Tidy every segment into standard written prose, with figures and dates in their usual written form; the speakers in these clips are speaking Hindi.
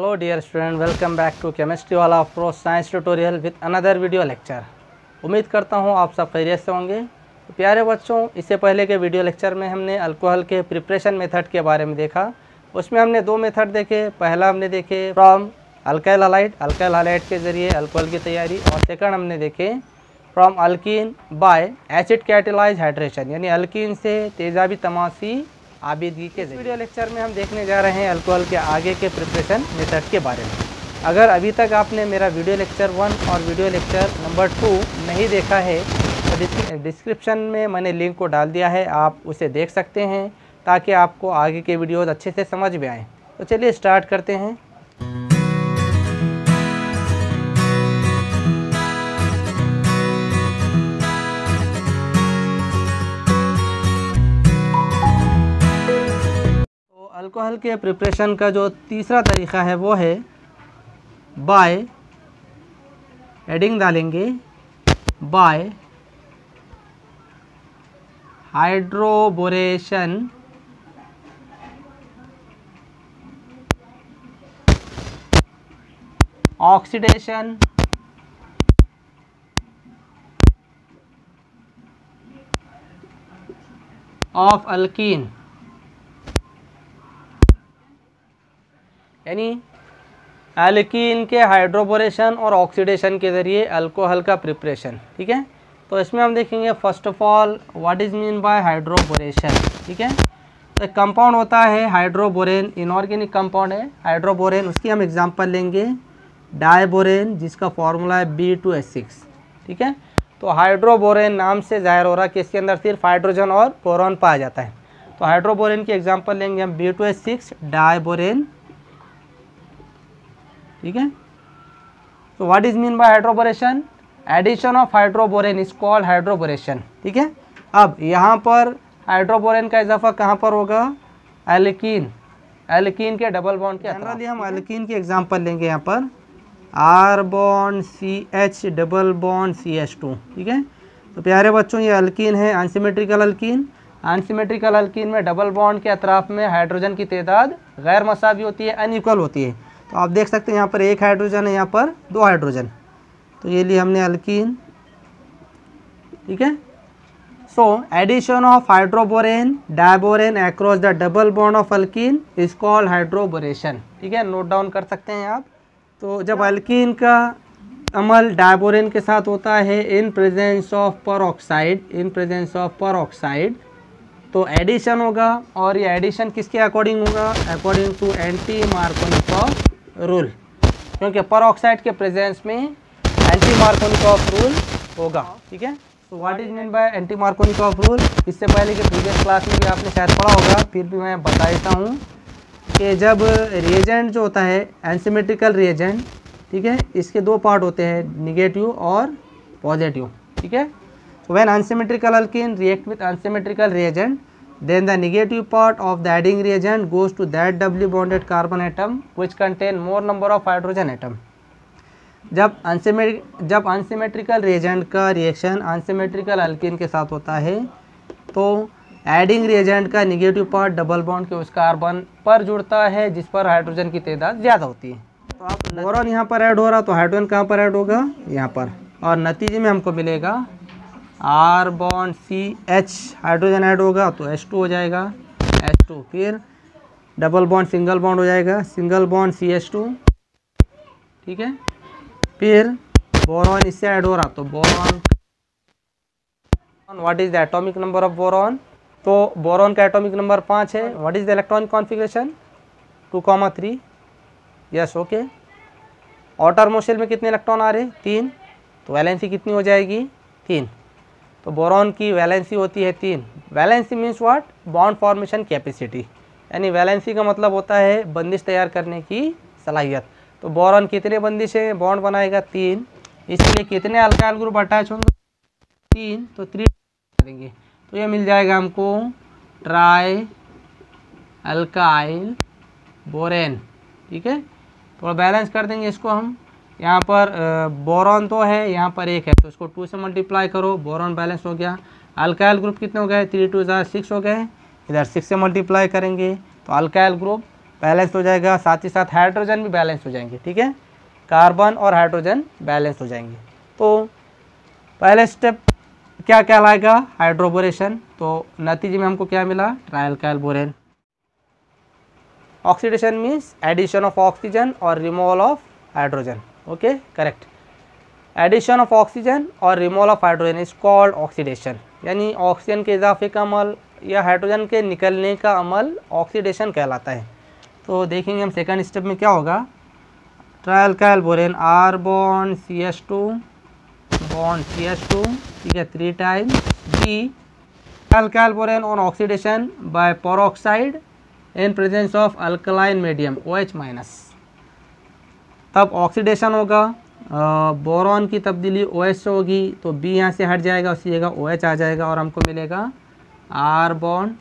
Hello dear student, welcome back to chemistry वाला pro science tutorial with another video lecture. उम्मीद करता हूँ आप सब खैरियत से होंगे। तो प्यारे बच्चों, इससे पहले के वीडियो लेक्चर में हमने अल्कोहल के प्रिपरेशन मेथड के बारे में देखा। उसमें हमने दो मेथड देखे। पहला हमने देखे फ्रॉम अल्काइल हाइलाइट के ज़रिए अल्कोहल की तैयारी, और सेकंड हमने देखे from alkyne bye acid catalyse hydration, यानी अल्कीन से तेजाबी तमासी आबिदगी के जरिए। वीडियो लेक्चर में हम देखने जा रहे हैं अल्कोहल के आगे के प्रिपरेशन मेथड के बारे में। अगर अभी तक आपने मेरा वीडियो लेक्चर 1 और वीडियो लेक्चर नंबर 2 नहीं देखा है तो डिस्क्रिप्शन में मैंने लिंक को डाल दिया है, आप उसे देख सकते हैं ताकि आपको आगे के वीडियोस अच्छे से समझ में आएँ। तो चलिए स्टार्ट करते हैं। अल्कोहल के प्रिपरेशन का जो तीसरा तरीक़ा है वो है बाय एडिंग डालेंगे by hydroboration oxidation of alkene, यानी एल्कीन के हाइड्रोबोरेशन और ऑक्सीडेशन के ज़रिए अल्कोहल का प्रिपरेशन। ठीक है, तो इसमें हम देखेंगे first of all what is mean by hydroboration. ठीक है, तो एक कंपाउंड होता है हाइड्रोबोरेन, इनऑर्गेनिक कंपाउंड है हाइड्रोबोरेन। उसकी हम एग्जांपल लेंगे डायबोरेन, जिसका फॉर्मूला है B2H6। ठीक है, तो हाइड्रोबोरेन नाम से जाहिर हो रहा है कि इसके अंदर सिर्फ हाइड्रोजन और बोरॉन पाया जाता है। तो हाइड्रोबोरेन की एग्जाम्पल लेंगे हम B2H6 डायबोरेन। ठीक है, तो what is mean by hydroboration? Addition of hydroborane is called hydroboration. ठीक है, अब यहाँ पर हाइड्रोबोरेन का इजाफा कहाँ पर होगा? एल्कीन के डबल बॉन्ड के। जनरली हम एल्कीन की एग्जांपल लेंगे यहाँ पर R bond CH double bond CH2। ठीक है, तो प्यारे बच्चों ये अल्कीन है, अनसिमेट्रिकल अल्कीन। अनसिमेट्रिकल अल्कीन में डबल बॉन्ड के अतराफ में हाइड्रोजन की तादाद गैर मसावी होती है, अनइक्वल होती है। तो आप देख सकते हैं यहाँ पर एक हाइड्रोजन है, यहाँ पर दो हाइड्रोजन, तो ये लिए हमने अल्कीन। ठीक है, so addition of hydroborane diborane across the double bond of alkene is called hydroboration. ठीक है, नोट डाउन कर सकते हैं आप। तो जब अल्कीन का अमल डायबोरेन के साथ होता है इन प्रेजेंस ऑफ परऑक्साइड, तो एडिशन होगा, और ये एडिशन किसके अकॉर्डिंग होगा? According to anti Markovnikov rule, क्योंकि परऑक्साइड के प्रेजेंस में एंटी मार्कोनिकॉफ रूल होगा। ठीक है, तो what is mean by anti Markovnikov rule? इससे पहले के प्रीवियस क्लास में भी आपने शायद पढ़ा होगा, फिर भी मैं बता देता हूँ कि जब रिएजेंट जो होता है एनसिमेट्रिकल रिएजेंट, ठीक है, इसके दो पार्ट होते हैं, निगेटिव और पॉजिटिव। ठीक है, so when unsymmetrical alkene react with unsymmetrical reagent, then the negative part of the adding reagent goes to that doubly bonded carbon atom which contain more number of hydrogen atom। जब unsymmetrical reagent का रिएक्शन unsymmetrical alkene के साथ होता है तो एडिंग रिएजेंट का नेगेटिव पार्ट डबल बॉन्ड के उस कार्बन पर जुड़ता है जिस पर हाइड्रोजन की तादाद ज़्यादा होती है। तो आप बोरॉन यहाँ पर ऐड हो रहा, तो हाइड्रोजन कहाँ पर ऐड होगा? यहाँ पर, और नतीजे में हमको मिलेगा R bond CH, hydrogen add होगा तो H2 हो जाएगा, H2, फिर डबल बॉन्ड सिंगल बॉन्ड हो जाएगा, सिंगल बॉन्ड CH2। ठीक है, फिर बोरॉन इससे ऐड हो रहा तो boron. What is the atomic number of boron? तो बोरॉन का एटॉमिक नंबर 5 है। What is the electronic configuration? 2,3। Yes, okay. Outer most shell में कितने इलेक्ट्रॉन आ रहे? 3, तो वैलेंसी कितनी हो जाएगी? 3। तो बोरॉन की वैलेंसी होती है 3। Valency means what? Bond formation capacity, यानी वैलेंसी का मतलब होता है बंदिश तैयार करने की सलाहियत। तो बोरॉन कितने बंदिशें बॉन्ड बनाएगा? 3। इसलिए कितने अल्काइल ग्रुप अटैच होंगे? 3, तो 3 करेंगे तो ये मिल जाएगा हमको ट्राई अल्काइल बोरेन। ठीक है, थोड़ा बैलेंस कर देंगे इसको हम। यहाँ पर बोरॉन तो है, यहाँ पर 1 है, तो इसको 2 से मल्टीप्लाई करो, बोरॉन बैलेंस हो गया। अल्काइल ग्रुप कितने हो गए? 3 2 6 हो गए, इधर 6 से मल्टीप्लाई करेंगे तो अल्काइल ग्रुप बैलेंस हो जाएगा, साथ ही साथ हाइड्रोजन भी बैलेंस हो जाएंगे। ठीक है, कार्बन और हाइड्रोजन बैलेंस हो जाएंगे। तो पहले स्टेप क्या कहलाएगा, हाइड्रोबोरेशन। तो नतीजे में हमको क्या मिला, trialkyl borane. Oxidation means addition of oxygen और removal of hydrogen. Okay, correct. Addition of oxygen और removal of hydrogen is called oxidation, यानी ऑक्सीजन के इजाफे का अमल या हाइड्रोजन के निकलने का अमल ऑक्सीडेशन कहलाता है। तो देखेंगे हम सेकंड स्टेप में क्या होगा। Trialkyl borane, R bond CH2 bond CH2, ठीक है, 3 times B। Trialkyl borane on oxidation by peroxide in presence of alkaline medium OH minus, तब ऑक्सीडेशन होगा। बोरॉन की तब्दीली OH से होगी, तो B यहाँ से हट जाएगा, उसी जगह OH आ जाएगा और हमको मिलेगा R bond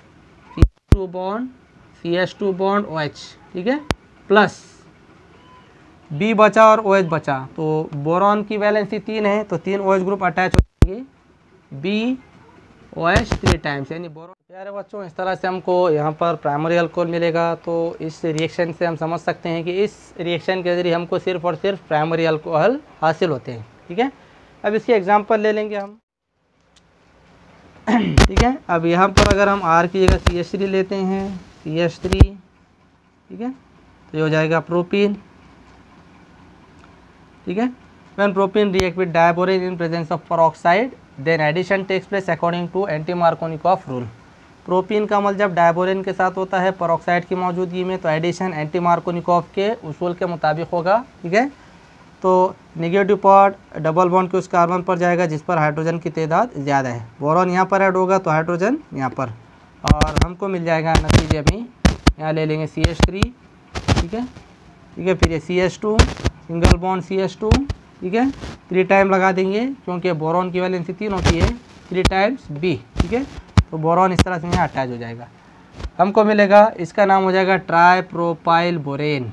CH2 bond CH2 bond OH, ठीक है, प्लस B बचा और OH बचा। तो बोरॉन की वैलेंसी 3 है, तो 3 OH ग्रुप अटैच हो जाएंगे, B OH 3 टाइम्स, यानी बोरॉन। प्यारे बच्चों, इस तरह से हमको यहाँ पर प्राइमरी अल्कोहल मिलेगा। तो इस रिएक्शन से हम समझ सकते हैं कि इस रिएक्शन के जरिए हमको सिर्फ और सिर्फ प्राइमरी अल्कोहल हासिल होते हैं। ठीक है, अब इसके एग्जांपल ले लेंगे हम। ठीक है, अब यहाँ पर अगर हम R की जगह CH3 लेते हैं, CH3, ठीक है, तो ये हो जाएगा प्रोपीन। ठीक है, when propene react with diborane in presence of peroxide then addition takes place according to anti-Markovnikov rule। Propene का अमल जब डायबोरेन के साथ होता है पेरोक्साइड की मौजूदगी में, तो एडिशन एंटी मार्कोनिकॉफ के उसूल के मुताबिक होगा। ठीक है, तो नेगेटिव पार्ट डबल बॉन्ड के उस कार्बन पर जाएगा जिस पर हाइड्रोजन की तादाद ज़्यादा है। बोरॉन यहाँ पर ऐड होगा तो हाइड्रोजन यहाँ पर, और हमको मिल जाएगा नतीजे में, यहाँ ले लेंगे CH3, ठीक है, फिर ये CH2 सिंगल बॉन्ड CH2, ठीक है, 3 टाइम लगा देंगे क्योंकि बोरॉन की वैलेंसी 3 होती है, 3 टाइम्स B। ठीक है, तो बोरॉन इस तरह से यहाँ अटैच हो जाएगा, हमको मिलेगा, इसका नाम हो जाएगा tripropyl borane.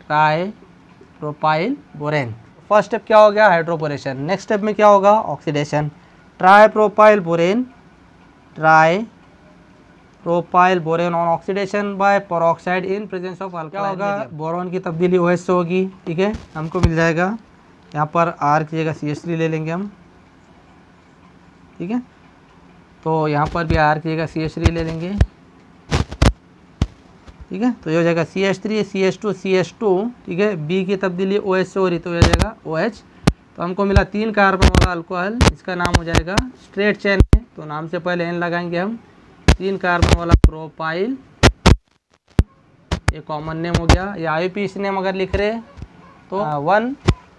Tripropyl borane. First step क्या हो गया, हाइड्रोबोरेशन। नेक्स्ट स्टेप में क्या होगा, oxidation. Tripropyl borane, tripropyl borane on oxidation by peroxide in presence of alkaline. क्या होगा, बोरॉन की तब्दीली OH से होगी। ठीक है, हमको मिल जाएगा, यहाँ पर R की जगह CH3 ले लेंगे हम। ठीक है, तो यहाँ पर भी R की जगह CH3 ले लेंगे। ठीक है, तो ये हो जाएगा CH3 CH2 CH2, ठीक है, B की तब्दीली OH से हो रही तो ये हो जाएगा OH। तो हमको मिला 3 कार्बन वाला अल्कोहल, इसका नाम हो जाएगा, स्ट्रेट चेन है तो नाम से पहले N लगाएंगे हम, 3 कार्बन वाला प्रोपाइल, ये कॉमन नेम हो गया। या IUPAC नेम अगर लिख रहे तो 1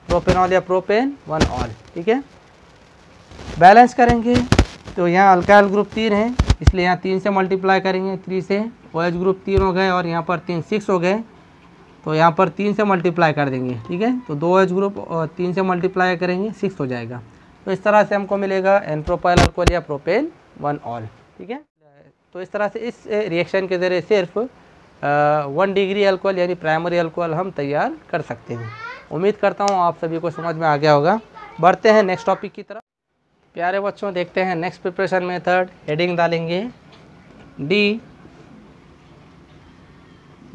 प्रोपेनॉल या प्रोपेन 1 ऑल। ठीक है, बैलेंस करेंगे तो यहाँ अल्काइल ग्रुप 3 है, इसलिए यहाँ 3 से मल्टीप्लाई करेंगे, 3 से OH ग्रुप 3 हो गए, और यहाँ पर 3 6 हो गए, तो यहाँ पर 3 से मल्टीप्लाई कर देंगे। ठीक है, तो 2 OH ग्रुप 3 से मल्टीप्लाई करेंगे 6 हो जाएगा। तो इस तरह से हमको मिलेगा N प्रोपाइल अल्कोहल या प्रोपेन 1 ऑल। ठीक है, तो इस तरह से इस रिएक्शन के ज़रिए सिर्फ 1 डिग्री अल्कोहल यानी प्राइमरी अल्कोहल हम तैयार कर सकते हैं। उम्मीद करता हूँ आप सभी को समझ में आ गया होगा। बढ़ते हैं नेक्स्ट टॉपिक की तरफ। प्यारे बच्चों, देखते हैं नेक्स्ट प्रिपरेशन मेथड। हेडिंग डालेंगे D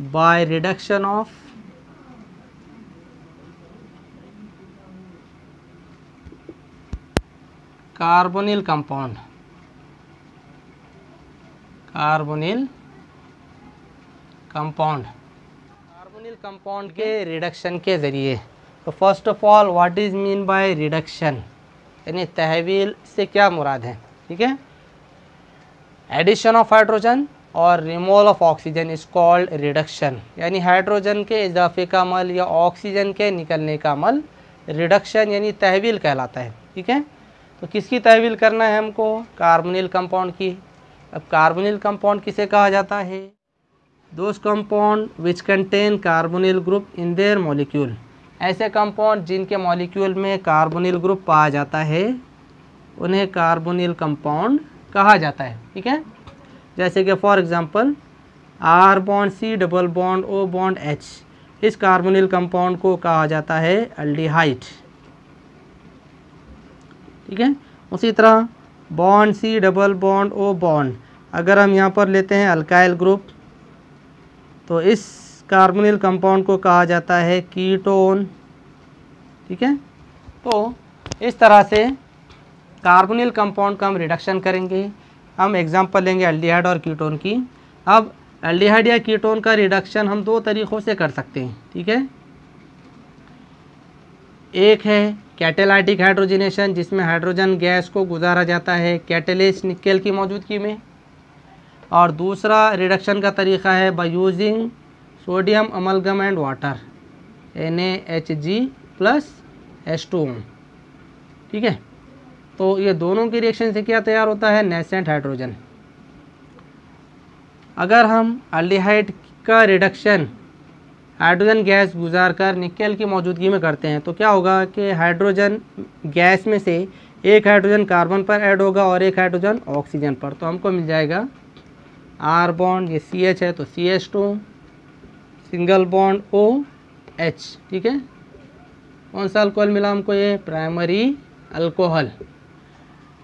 by reduction of carbonyl compound, carbonyl compound के रिडक्शन के ज़रिए। तो first of all what is mean by reduction, यानी तहवील से क्या मुराद है। ठीक है, एडिशन ऑफ हाइड्रोजन और removal of oxygen is called reduction, यानी हाइड्रोजन के इजाफे का अमल या ऑक्सीजन के निकलने का अमल रिडक्शन यानी तहवील कहलाता है। ठीक है, तो किसकी तहवील करना है हमको, कार्बोनिल कंपाउंड की। अब कार्बोनिल कंपाउंड किसे कहा जाता है, those compound which contain carbonyl group in their molecule, ऐसे कंपाउंड जिनके मॉलिक्यूल में कार्बोनिल ग्रुप पाया जाता है उन्हें कार्बोनिल कंपाउंड कहा जाता है। ठीक है, जैसे कि for example R bond C double bond O bond H, इस कार्बोनिल कंपाउंड को कहा जाता है एल्डिहाइड। ठीक है, उसी तरह bond C double bond O bond, अगर हम यहाँ पर लेते हैं अल्काइल ग्रुप तो इस कार्बोनिल कंपाउंड को कहा जाता है कीटोन। ठीक है, तो इस तरह से कार्बोनिल कंपाउंड का हम रिडक्शन करेंगे। हम एग्जांपल लेंगे एल्डिहाइड और कीटोन की। अब एल्डिहाइड या कीटोन का रिडक्शन हम दो तरीक़ों से कर सकते हैं। ठीक है, एक है कैटेलाइटिक हाइड्रोजनेशन, जिसमें हाइड्रोजन गैस को गुजारा जाता है कैटेलिस्ट निकेल की मौजूदगी में, और दूसरा रिडक्शन का तरीक़ा है by using sodium amalgam and water NaHg+H2O। ठीक है, तो ये दोनों की रिएक्शन से क्या तैयार होता है, नेसेंट हाइड्रोजन। अगर हम एल्डिहाइड का रिडक्शन हाइड्रोजन गैस गुजार कर निकेल की मौजूदगी में करते हैं तो क्या होगा कि हाइड्रोजन गैस में से एक हाइड्रोजन कार्बन पर ऐड होगा और एक हाइड्रोजन ऑक्सीजन पर, तो हमको मिल जाएगा R बॉन्ड, ये CH है तो CH2, सिंगल बॉन्ड OH। ठीक है, कौन सा अल्कोहल मिला हमको, ये प्राइमरी अल्कोहल।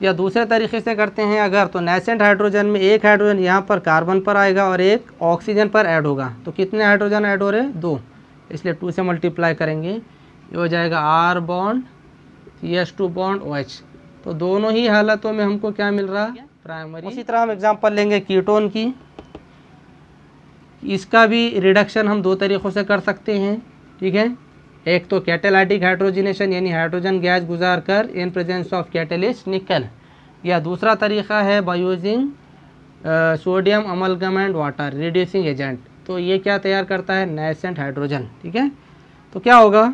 या दूसरे तरीके से करते हैं अगर, तो नेसेंट हाइड्रोजन में एक हाइड्रोजन यहाँ पर कार्बन पर आएगा और एक ऑक्सीजन पर ऐड होगा, तो कितने हाइड्रोजन ऐड हो रहे हैं, 2, इसलिए 2 से मल्टीप्लाई करेंगे, ये हो जाएगा R bond CH2 bond OH। तो दोनों ही हालतों में हमको क्या मिल रहा है, प्राइमरी। उसी तरह हम एग्जांपल लेंगे कीटोन की। इसका भी रिडक्शन हम दो तरीक़ों से कर सकते हैं। ठीक है, एक तो कैटेलाइटिक हाइड्रोजनेशन यानी हाइड्रोजन गैस गुजार कर इन प्रेजेंस ऑफ कैटेलिस्ट निकल, या दूसरा तरीक़ा है by using sodium amalgam and water reducing agent. तो ये क्या तैयार करता है, नेसेंट हाइड्रोजन। ठीक है, तो क्या होगा,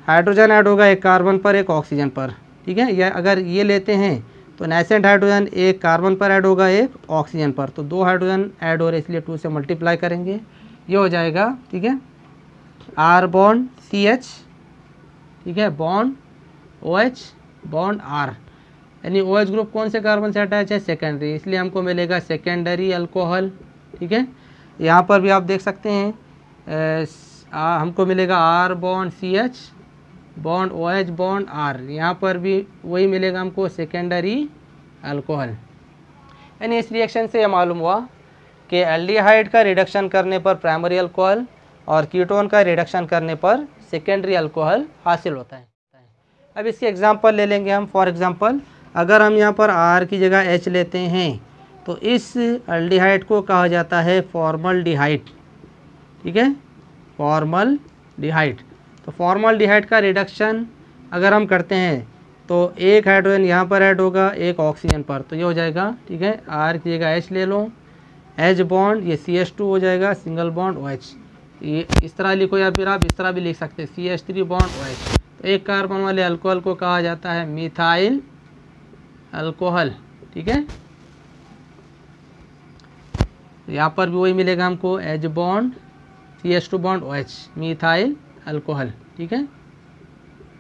हाइड्रोजन ऐड होगा एक कार्बन पर एक ऑक्सीजन पर। ठीक है, या अगर ये लेते हैं तो नेसेंट हाइड्रोजन एक कार्बन पर ऐड होगा एक ऑक्सीजन पर, तो 2 हाइड्रोजन ऐड हो रहे इसलिए 2 से मल्टीप्लाई करेंगे, ये हो जाएगा। ठीक है, R बॉन्ड CH, ठीक है, बॉन्ड OH बॉन्ड R, यानी OH ग्रुप कौन से कार्बन से अटैच है, सेकेंडरी, इसलिए हमको मिलेगा सेकेंडरी अल्कोहल। ठीक है, यहाँ पर भी आप देख सकते हैं हमको मिलेगा R bond CH bond OH bond R, यहाँ पर भी वही मिलेगा हमको, सेकेंडरी अल्कोहल। यानी इस रिएक्शन से ये मालूम हुआ कि एल्डिहाइड का रिडक्शन करने पर प्राइमरी अल्कोहल और कीटोन का रिडक्शन करने पर सेकेंडरी अल्कोहल हासिल होता है। अब इसके एग्जांपल ले लेंगे हम। फॉर एग्जांपल अगर हम यहाँ पर R की जगह H लेते हैं तो इस एल्डिहाइड को कहा जाता है फॉर्मल्डिहाइड। ठीक है, फॉर्मल्डिहाइड। तो फॉर्मल्डिहाइड का रिडक्शन अगर हम करते हैं तो एक हाइड्रोजन यहाँ पर ऐड होगा एक ऑक्सीजन पर, तो ये हो जाएगा। ठीक है, R की जगह H ले लो, H बॉन्ड, ये CH2 हो जाएगा, सिंगल बॉन्ड OH। ये इस तरह लिखो या फिर आप इस तरह भी लिख सकते हैं, CH3 बॉन्ड OH। तो एक कार्बन वाले अल्कोहल को कहा जाता है मिथाइल अल्कोहल। ठीक है, यहाँ पर भी वही मिलेगा हमको, H bond CH2 bond OH, methyl alcohol. ठीक है,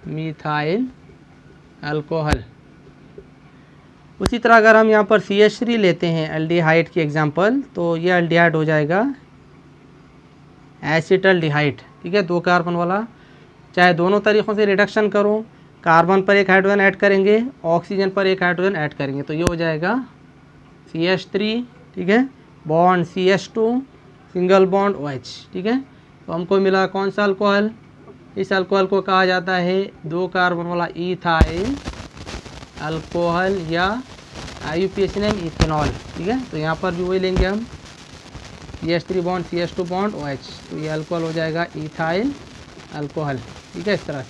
मिथाइल अल्कोहल। उसी तरह अगर हम यहाँ पर CH3 लेते हैं एल्डिहाइड की एग्जांपल, तो ये एल्डिहाइड हो जाएगा एसिटल्डिहाइड। ठीक है, 2 कार्बन वाला। चाहे दोनों तरीक़ों से रिडक्शन करो, कार्बन पर एक हाइड्रोजन ऐड करेंगे, ऑक्सीजन पर एक हाइड्रोजन ऐड करेंगे, तो ये हो जाएगा CH3। ठीक है, bond CH2, single bond OH। ठीक है, तो हमको मिला कौन सा अल्कोहल, इस अल्कोहल को कहा जाता है 2 कार्बन वाला इथाइल अल्कोहल या IUPAC नेम इथेनॉल। ठीक है, तो यहाँ पर भी वही लेंगे हम, CH3 bond CH2 bond OH, तो ये अल्कोहल हो जाएगा इथाइल अल्कोहल। ठीक है, इस तरह।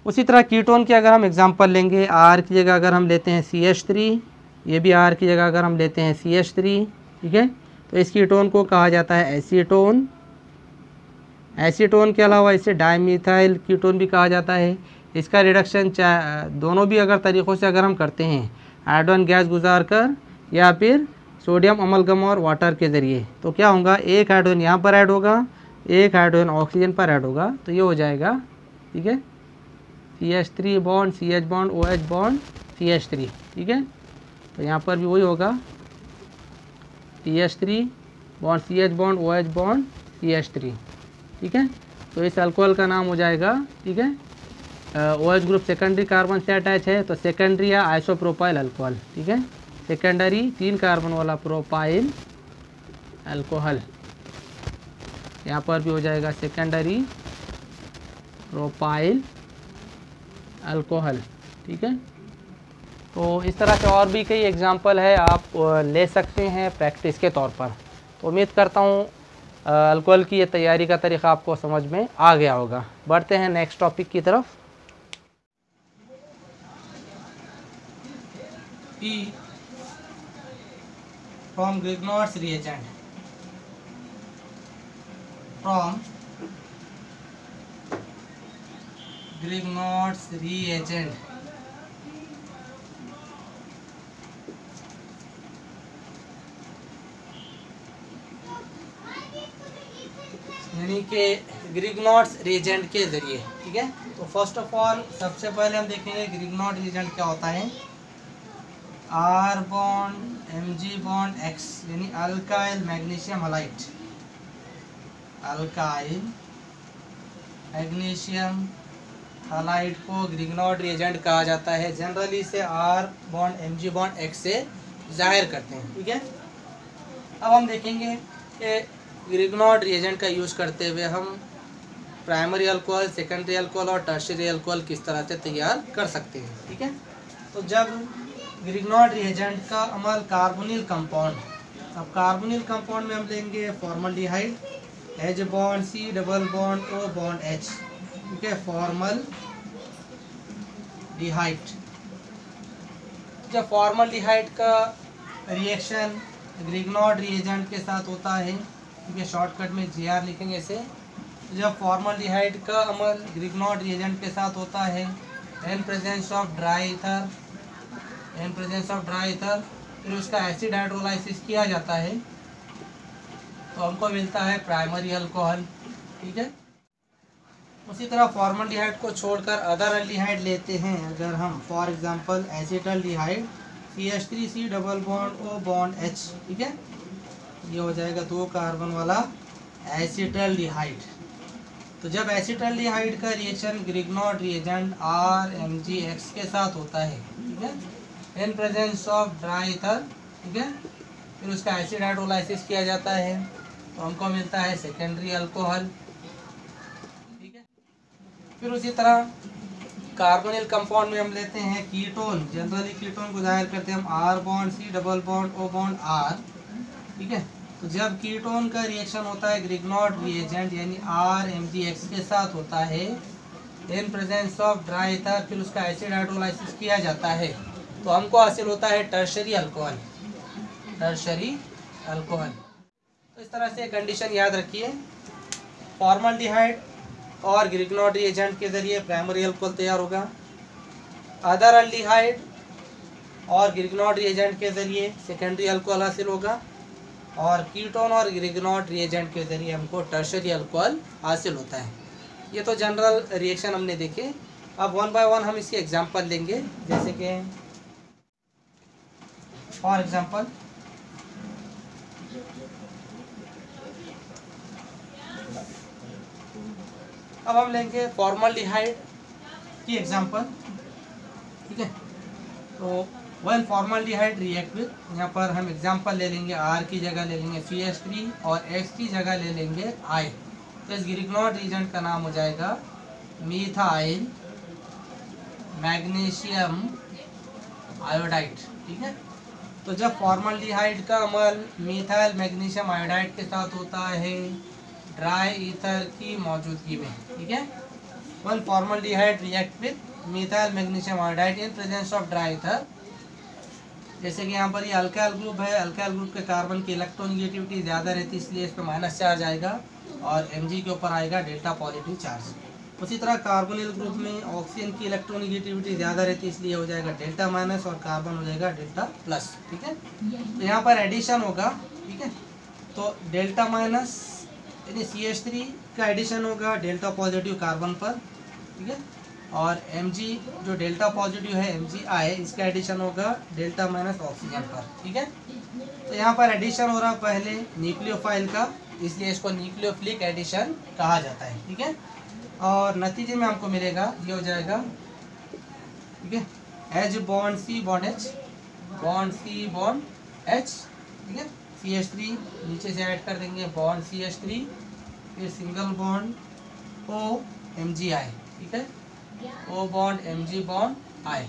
उसी तरह कीटोन की अगर हम एग्जांपल लेंगे, R की जगह अगर हम लेते हैं CH3, ये भी R की जगह अगर हम लेते हैं CH3। ठीक है, तो इस कीटोन को कहा जाता है एसीटोन। एसीटोन के अलावा इसे डाइमीथाइल कीटोन भी कहा जाता है। इसका रिडक्शन दोनों भी अगर तरीक़ों से अगर हम करते हैं, हाइड्रोजन गैस गुजार कर या फिर सोडियम अमलगम और वाटर के ज़रिए, तो क्या होगा, एक हाइड्रोजन यहाँ पर ऐड होगा, एक हाइड्रोजन ऑक्सीजन पर ऐड होगा, तो ये हो जाएगा। ठीक है, CH3 bond CH bond OH bond CH3। ठीक है, तो यहाँ पर भी वही होगा, CH3 bond CH bond OH bond CH3। ठीक है, तो इस अल्कोहल का नाम हो जाएगा। ठीक है, OH ग्रुप सेकेंडरी कार्बन से अटैच है, तो सेकेंडरी या आइसोप्रोपाइल अल्कोहल। ठीक है, सेकेंडरी 3 कार्बन वाला प्रोपाइल अल्कोहल, यहाँ पर भी हो जाएगा सेकेंडरी प्रोपाइल अल्कोहल। ठीक है, तो इस तरह से और भी कई एग्जाम्पल है, आप ले सकते हैं प्रैक्टिस के तौर पर। तो उम्मीद करता हूँ अल्कोहल की ये तैयारी का तरीका आपको समझ में आ गया होगा। बढ़ते हैं नेक्स्ट टॉपिक की तरफ। P from Grignard's reagent, from Grignard's reagent, यानी कि ग्रिग्नॉड्स रिएजेंट के जरिए। ठीक है, तो फर्स्ट ऑफ ऑल सबसे पहले हम देखेंगे ग्रिग्नॉड रिएजेंट क्या होता है। R bond Mg bond X यानी alkyl magnesium halide, alkyl magnesium halide को ग्रिग्नॉड रिएजेंट कहा जाता है। जनरली इसे R bond Mg bond X से जाहिर करते हैं। ठीक है, अब हम देखेंगे कि ग्रिग्नॉड रिएजेंट का यूज़ करते हुए हम प्राइमरी अल्कोहल, सेकेंडरी अल्कोहल और टर्शियरी अल्कोहल किस तरह से तैयार कर सकते हैं। ठीक है, तो जब ग्रिग्नॉड रिएजेंट का अमल कार्बोनिल कंपाउंड, अब कार्बोनिल कंपाउंड में हम लेंगे formaldehyde, H bond C double bond O bond H। ठीक है, फॉर्मल्डिहाइड, जब फॉर्मल्डिहाइड का रिएक्शन ग्रिग्नॉड रिएजेंट के साथ होता है, ठीक है, शॉर्टकट में Gr लिखेंगे इसे। जब फॉर्मल्डिहाइड का अमल ग्रिग्नॉड रिएजेंट के साथ होता है in presence of dry ether, in presence of dry ether, फिर उसका एसिड हाइड्रोलाइसिस किया जाता है तो हमको मिलता है प्राइमरी अल्कोहल। ठीक है, उसी तरह फॉर्मल्डिहाइड को छोड़कर अदर अल्डिहाइड लेते हैं अगर हम, for example acetaldehyde CH3C double bond O bond H। ठीक है, ये हो जाएगा 2 कार्बन वाला एसिटल्डिहाइड। तो जब एसिटल्डिहाइड का रिएक्शन ग्रिग्नॉड रिएजेंट RMgX के साथ होता है, ठीक है, in presence of dry ether, ठीक है, फिर उसका एसिड हाइड्रोलाइसिस किया जाता है तो हमको मिलता है सेकेंडरी अल्कोहल। ठीक है, फिर उसी तरह कार्बोनिल कंपाउंड में हम लेते हैं कीटोन, जनरली कीटोन को जाहिर करते हैं हम R bond C double bond O bond R। ठीक है, तो जब कीटोन का रिएक्शन होता है ग्रिग्नॉड रिएजेंट यानी RMgX के साथ होता है in presence of dry ether, फिर उसका एसिड हाइड्रोलाइसिस किया जाता है तो हमको हासिल होता है टर्शरी अल्कोहल, टर्शरी अल्कोहल। तो इस तरह से कंडीशन याद रखिए, फॉर्मल्डिहाइड और ग्रिग्नॉड रिएजेंट के जरिए प्राइमरी अल्कोहल तैयार होगा, अदर अल्डिहाइड और ग्रिग्नॉड रिएजेंट के जरिए सेकेंडरी अल्कोहल हासिल होगा, और कीटोन और ग्रिग्नॉड रिएजेंट के जरिए हमको टर्शरी अल्कोहल हासिल होता है। ये तो जनरल रिएक्शन हमने देखे। अब 1 बाय 1 हम इसके एग्जांपल लेंगे, जैसे कि फॉर एग्जांपल अब हम लेंगे फॉर्मल्डिहाइड की एग्जांपल। ठीक है, तो वन फॉर्मल्डिहाइड रिएक्ट विद, यहाँ पर हम एग्जांपल ले लेंगे R की जगह ले लेंगे CH3 और X की जगह ले लेंगे I। तो इस ग्रिग्नॉड रिएजेंट का नाम हो जाएगा मीथाइल मैग्नीशियम आयोडाइड। ठीक है, तो जब फॉर्मल्डिहाइड का अमल मीथाइल मैग्नीशियम आयोडाइड के साथ होता है ड्राई ईथर की मौजूदगी में, ठीक है, one formaldehyde react with methyl magnesium iodide in presence of dry ether. जैसे कि यहाँ पर ये अल्काइल ग्रुप है, अल्काइल ग्रुप के कार्बन की इलेक्ट्रोनेगेटिविटी ज़्यादा रहती है इसलिए इस पर माइनस चार्ज आएगा और Mg के ऊपर आएगा डेल्टा पॉजिटिव चार्ज। उसी तरह कार्बोनिल ग्रुप में ऑक्सीजन की इलेक्ट्रोनेगेटिविटी ज़्यादा रहती है इसलिए हो जाएगा डेल्टा माइनस और कार्बन हो जाएगा डेल्टा प्लस। ठीक है, तो यहाँ पर एडिशन होगा। ठीक है, तो डेल्टा माइनस यानी CH3 का एडिशन होगा डेल्टा पॉजिटिव कार्बन पर। ठीक है, और Mg जो डेल्टा पॉजिटिव है MgI इसका एडिशन होगा डेल्टा माइनस ऑक्सीजन पर। ठीक है, तो यहाँ पर एडिशन हो रहा पहले न्यूक्लियोफाइल का, इसलिए इसको न्यूक्लियोफिलिक एडिशन कहा जाता है। ठीक है, और नतीजे में हमको मिलेगा ये हो जाएगा, ठीक है, H bond C bond H, bond C bond H, ठीक है, CH3 नीचे से ऐड कर देंगे बॉन्ड CH3, फिर सिंगल बॉन्ड OMgI, ठीक है, O bond Mg bond I।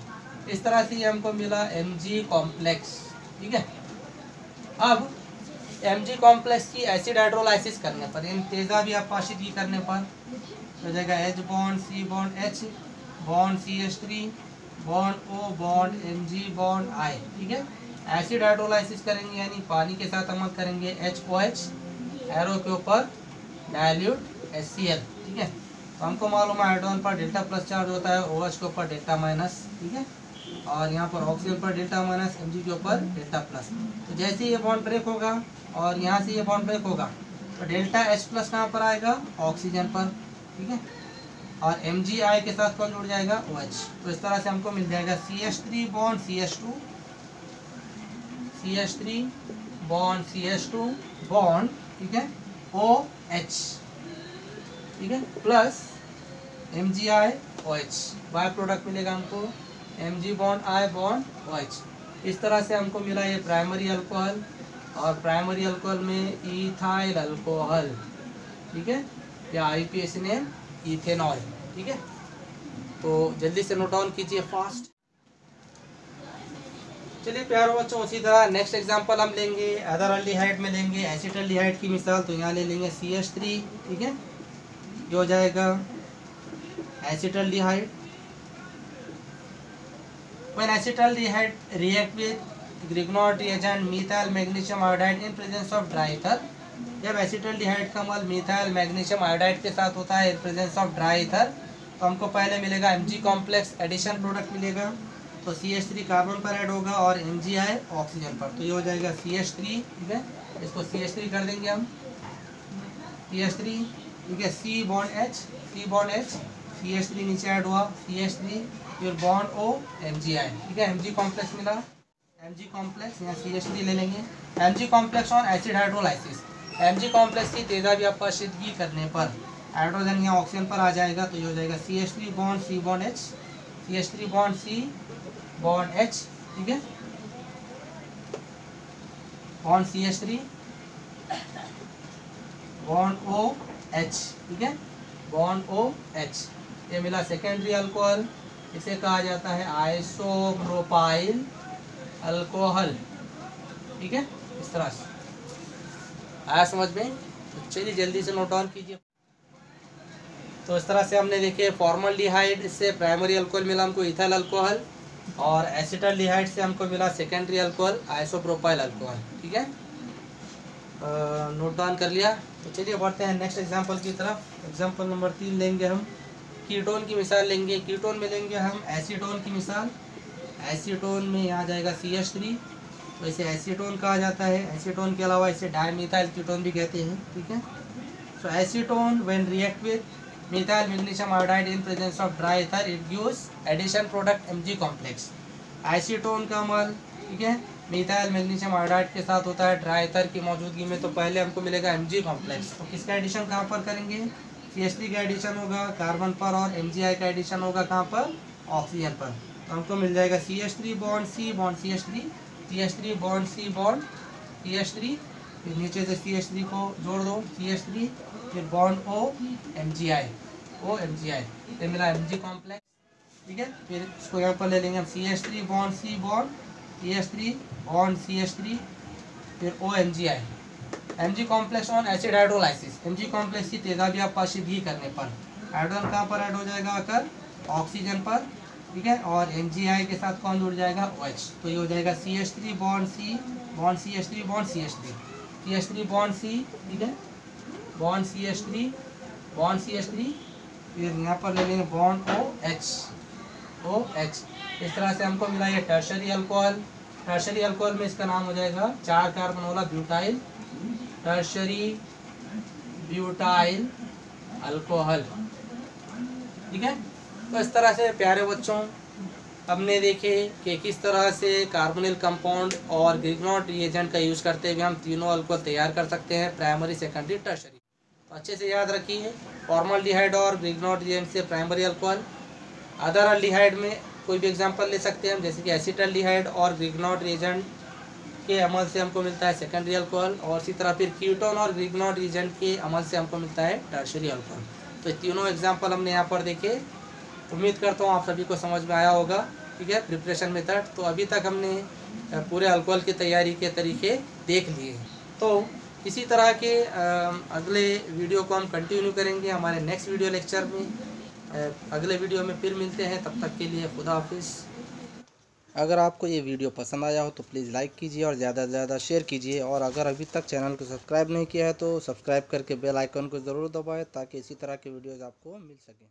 इस तरह से ये हमको मिला Mg कॉम्प्लेक्स, ठीक है। अब Mg कॉम्प्लेक्स की एसिड हाइड्रोलाइसिस करने पर, इन तेजाबी अपाशिदगी करने पर हो जाएगा H bond C bond H bond CH3 bond O bond Mg bond I, ठीक है। एसिड हाइड्रोलाइसिस करेंगे यानी पानी के साथ अमल करेंगे, HOH एरो के ऊपर डाइल्यूट HCl, ठीक है। तो हमको मालूम है हाइड्रोजन पर डेल्टा प्लस चार्ज होता है, OH के ऊपर डेल्टा माइनस, ठीक है, और यहाँ पर ऑक्सीजन पर डेल्टा माइनस, Mg के ऊपर डेल्टा प्लस। तो जैसे ये बॉन्ड ब्रेक होगा और यहाँ से ये बॉन्ड ब्रेक होगा तो डेल्टा H प्लस कहाँ पर आएगा, ऑक्सीजन पर, ठीक है, और MgI के साथ कौन जुड़ जाएगा, OH। तो इस तरह से हमको मिल जाएगा CH3 bond CH2, CH3 bond CH2 bond, ठीक है, OH, ठीक है, plus MgI OH, by product मिलेगा हमको Mg bond I bond OH। इस तरह से हमको मिला ये प्राइमरी अल्कोहल, और प्राइमरी अल्कोहल में इथाइल अल्कोहल, ठीक है, या IPAC नेम इथेनॉल, ठीक है। तो जल्दी से नोट डाउन कीजिए फास्ट। चलिए प्यारे बच्चों, उसी तरह नेक्स्ट एग्जांपल हम लेंगे अदर अल्डिहाइड में लेंगे एसिटल्डिहाइड की मिसाल। तो यहाँ ले लेंगे CH3, ठीक है, जो हो जाएगा acetaldehyde. When acetaldehyde react with Grignard reagent methyl magnesium iodide in presence of dry ether, जब एसिटल्डिहाइड का मल मिथाइल मैग्नीशियम आयोडाइड के साथ होता है in presence of dry ether, तो हमको पहले मिलेगा Mg कॉम्प्लेक्स एडिशन प्रोडक्ट मिलेगा। तो CH3 कार्बन पर ऐड होगा और MgI ऑक्सीजन पर, तो ये हो जाएगा CH3, ठीक है, इसको CH3 कर देंगे हम, CH3, ठीक है, C बॉन्ड H, CH3 नीचे ऐड हुआ CH3, फिर बॉन्ड O MgI, ठीक है, Mg कॉम्प्लेक्स मिला, Mg कॉम्प्लेक्स यहाँ CH3 ले लेंगे। Mg complex on acid hydrolysis, Mg complex की तेजाबी अपाशिदगी करने पर हाइड्रोजन यहाँ ऑक्सीजन पर आ जाएगा, तो ये हो जाएगा CH3 bond C bond H, CH3 bond C bond H, ठीक है, बॉन्ड CH3 बॉन्ड OH, ठीक है, बॉन्ड OH। ये मिला सेकेंडरी अल्कोहल, इसे कहा जाता है आइसोप्रोपाइल अल्कोहल, ठीक है। इस तरह से आया समझ में? तो चलिए जल्दी से नोट डाउन कीजिए। तो इस तरह से हमने देखे फॉर्मल्डिहाइड, इससे प्राइमरी अल्कोहल मिला हमको इथाइल अल्कोहल, और एसिटल्डिहाइड से हमको मिला सेकेंडरी अल्कोहल आइसोप्रोपाइल अल्कोहल, ठीक है। नोट डाउन कर लिया। तो चलिए बढ़ते हैं नेक्स्ट एग्जांपल की तरफ। एग्जांपल नंबर 3 लेंगे हम, कीटोन की मिसाल लेंगे। कीटोन में लेंगे हम एसीटोन की मिसाल। एसीटोन में यहाँ जाएगा CH3, तो इसे एसीटोन कहा जाता है। एसीटोन के अलावा इसे डायमिथाइल कीटोन भी कहते हैं, ठीक है। So acetone when react with methyl magnesium iodide in presence of dry ether it gives addition product Mg complex। Acetone का मल, ठीक है, मिथाइल मैग्नीशियम आयोडाइड के साथ होता है ड्राई ईथर की मौजूदगी में, तो पहले हमको मिलेगा Mg कॉम्प्लेक्स। तो किसका एडिशन कहाँ पर करेंगे? CH3 का एडिशन होगा कार्बन पर, और MgI का एडिशन होगा कहाँ पर? ऑक्सीजन पर। तो हमको मिल जाएगा CH3 bond C bond CH3, CH3 bond C bond CH3, फिर नीचे से CH3 को जोड़ दो CH3, फिर बॉन्ड O MgI, फिर मिला Mg कॉम्प्लेक्स, ठीक है। फिर इसको यहाँ पर ले लेंगे हम CH3 bond C bond CH3 bond CH3, फिर O MgI। Mg complex on acid hydrolysis, Mg complex की तेजाबी अपाशिदगी करने पर हाइड्रोजन कहाँ पर ऐड हो जाएगा? आकर ऑक्सीजन पर, ठीक है, और MgI के साथ कौन जुड़ जाएगा? OH। तो ये हो जाएगा CH3 bond C bond CH3 bond CH3, CH3 bond C, ठीक है, बॉन्ड CH3 बॉन्ड CH3, फिर यहाँ पर ले लेंगे बॉन्ड OH। इस तरह से हमको मिला ये टर्शरी अल्कोहल। टर्शरी अल्कोहल में इसका नाम हो जाएगा 4 कार्बन वाला ब्यूटाइल, टर्शरी ब्यूटाइल अल्कोहल, ठीक है। तो इस तरह से प्यारे बच्चों हमने देखे कि किस तरह से कार्बोनिल कंपाउंड और ग्रिग्नॉड रिएजेंट का यूज़ करते हुए हम तीनों अल्कोहल तैयार कर सकते हैं, प्राइमरी, सेकेंडरी, टर्शरी। तो अच्छे से याद रखिए, फॉर्मल्डिहाइड और ग्रिग्नॉड रिएजेंट से प्राइमरी अल्कोहल। अदर अल्डिहाइड में कोई भी एग्जांपल ले सकते हैं हम, जैसे कि एसिटल्डिहाइड और ग्रिग्नॉड रिएजेंट के अमल से हमको मिलता है सेकेंडरी अल्कोहल, और इसी तरह फिर कीटोन और ग्रिग्नॉन रीजन के अमल से हमको मिलता है टर्शियरी अल्कोहल। तो ये तीनों एग्जाम्पल हमने यहाँ पर देखे। उम्मीद करता हूँ आप सभी को समझ में आया होगा। ठीक है, प्रिपरेशन मेथड। तो अभी तक हमने पूरे अल्कोहल की तैयारी के तरीके देख लिए। तो इसी तरह के अगले वीडियो को हम कंटिन्यू करेंगे हमारे नेक्स्ट वीडियो लेक्चर में। अगले वीडियो में फिर मिलते हैं, तब तक के लिए खुदा हाफिज़। अगर आपको ये वीडियो पसंद आया हो तो प्लीज़ लाइक कीजिए और ज़्यादा से ज़्यादा शेयर कीजिए, और अगर अभी तक चैनल को सब्सक्राइब नहीं किया है तो सब्सक्राइब करके बेल आइकन को ज़रूर दबाएं ताकि इसी तरह के वीडियोज़ आपको मिल सकें।